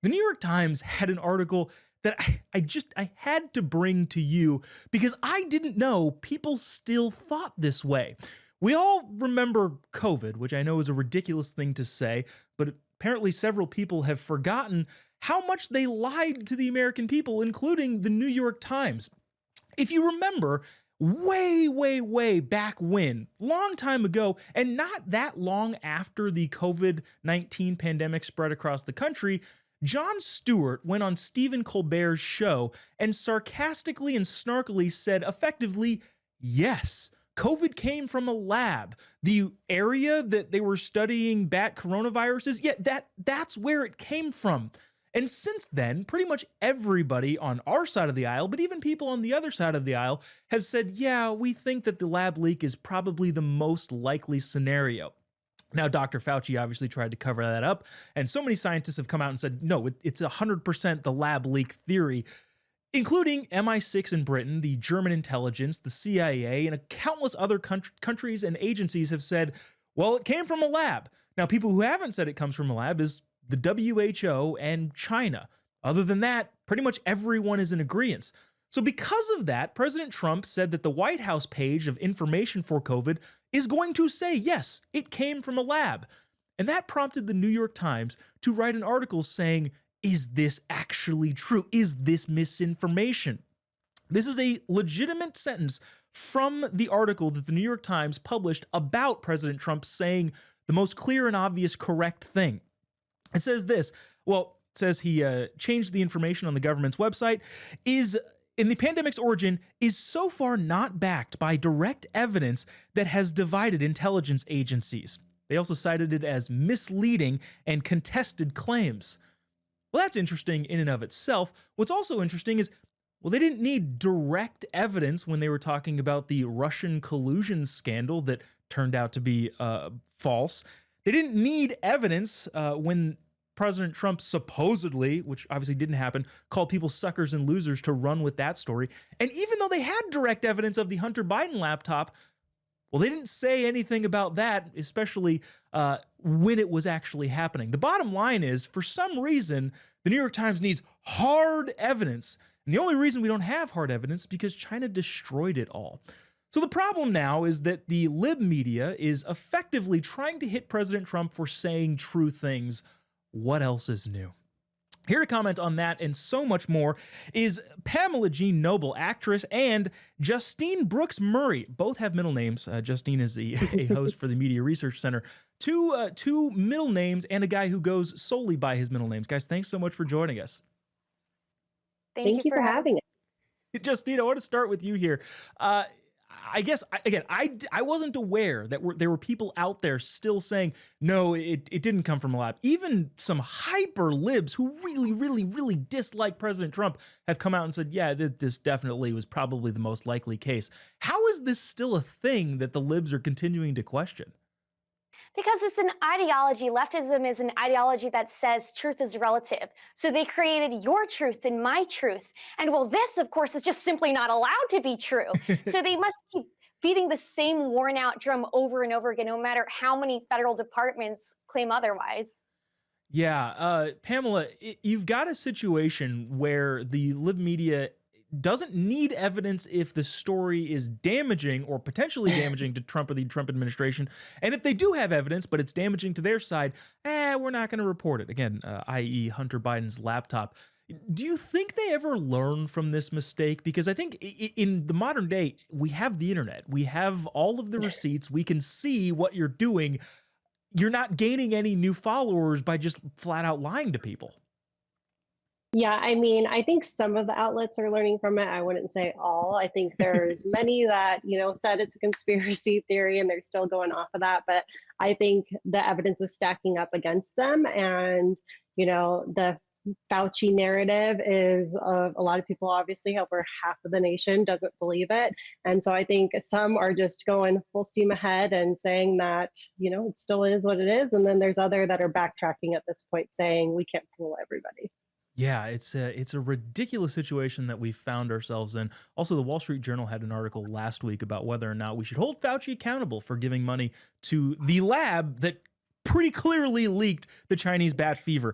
The New York Times had an article that I had to bring to you because I didn't know people still thought this way. We all remember COVID, which I know is a ridiculous thing to say, but apparently several people have forgotten how much they lied to the American people, including the New York Times. If you remember, way back when, long time ago, and not that long after the COVID-19 pandemic spread across the country, Jon Stewart went on Stephen Colbert's show and sarcastically and snarkily said effectively, yes, COVID came from a lab. The area that they were studying bat coronaviruses, yeah, that's where it came from. And since then, pretty much everybody on our side of the aisle, but even people on the other side of the aisle, have said, yeah, we think that the lab leak is probably the most likely scenario. Now, Dr. Fauci obviously tried to cover that up, and so many scientists have come out and said, no, it's 100% the lab leak theory, including MI6 in Britain, the German intelligence, the CIA, and countless other countries and agencies have said, well, it came from a lab. Now, people who haven't said it comes from a lab is the WHO and China. Other than that, pretty much everyone is in agreement. So because of that, President Trump said that the White House page of information for COVID is going to say, yes, it came from a lab. And that prompted the New York Times to write an article saying, is this actually true? Is this misinformation? This is a legitimate sentence from the article that the New York Times published about President Trump saying the most clear and obvious correct thing. It says this, well, it says he changed the information on the government's website, is in the pandemic's origin is so far not backed by direct evidence that has divided intelligence agencies. They also cited it as misleading and contested claims. Well, that's interesting in and of itself. What's also interesting is, well, they didn't need direct evidence when they were talking about the Russian collusion scandal that turned out to be false. They didn't need evidence when President Trump supposedly, which obviously didn't happen, called people suckers and losers to run with that story. And even though they had direct evidence of the Hunter Biden laptop, well, they didn't say anything about that, especially when it was actually happening. The bottom line is, for some reason, the New York Times needs hard evidence. And the only reason we don't have hard evidence is because China destroyed it all. So the problem now is that the lib media is effectively trying to hit President Trump for saying true things. What else is new? Here to comment on that and so much more is Pamela Jean Noble, actress, and Justine Brooks Murray. Both have middle names. Justine is a host for the Media Research Center. Two middle names and a guy who goes solely by his middle names. Guys, thanks so much for joining us. Thank you for having us. Justine, I want to start with you here. I guess, again, I wasn't aware that there were people out there still saying, no, it didn't come from a lab. Even some hyper libs who really dislike President Trump have come out and said, yeah, this definitely was probably the most likely case. How is this still a thing that the libs are continuing to question? Because it's an ideology. Leftism is an ideology that says truth is relative. So they created your truth and my truth. And well, this, of course, is just simply not allowed to be true. So they must keep beating the same worn out drum over and over again, no matter how many federal departments claim otherwise. Yeah, Pamela, you've got a situation where the lib media doesn't need evidence if the story is damaging or potentially damaging to Trump or the Trump administration. And if they do have evidence, but it's damaging to their side, we're not going to report it. Again, i.e. Hunter Biden's laptop. Do you think they ever learn from this mistake? Because I think in the modern day, we have the internet. We have all of the receipts. We can see what you're doing. You're not gaining any new followers by just flat out lying to people. Yeah, I mean, I think some of the outlets are learning from it. I wouldn't say all. I think there's many that, said it's a conspiracy theory and they're still going off of that. But I think the evidence is stacking up against them. And, the Fauci narrative is a lot of people, obviously, over half of the nation doesn't believe it. And so I think some are just going full steam ahead and saying that, it still is what it is. And then there's other that are backtracking at this point saying we can't fool everybody. Yeah, it's a ridiculous situation that we found ourselves in. Also, the Wall Street Journal had an article last week about whether or not we should hold Fauci accountable for giving money to the lab that pretty clearly leaked the Chinese bat fever.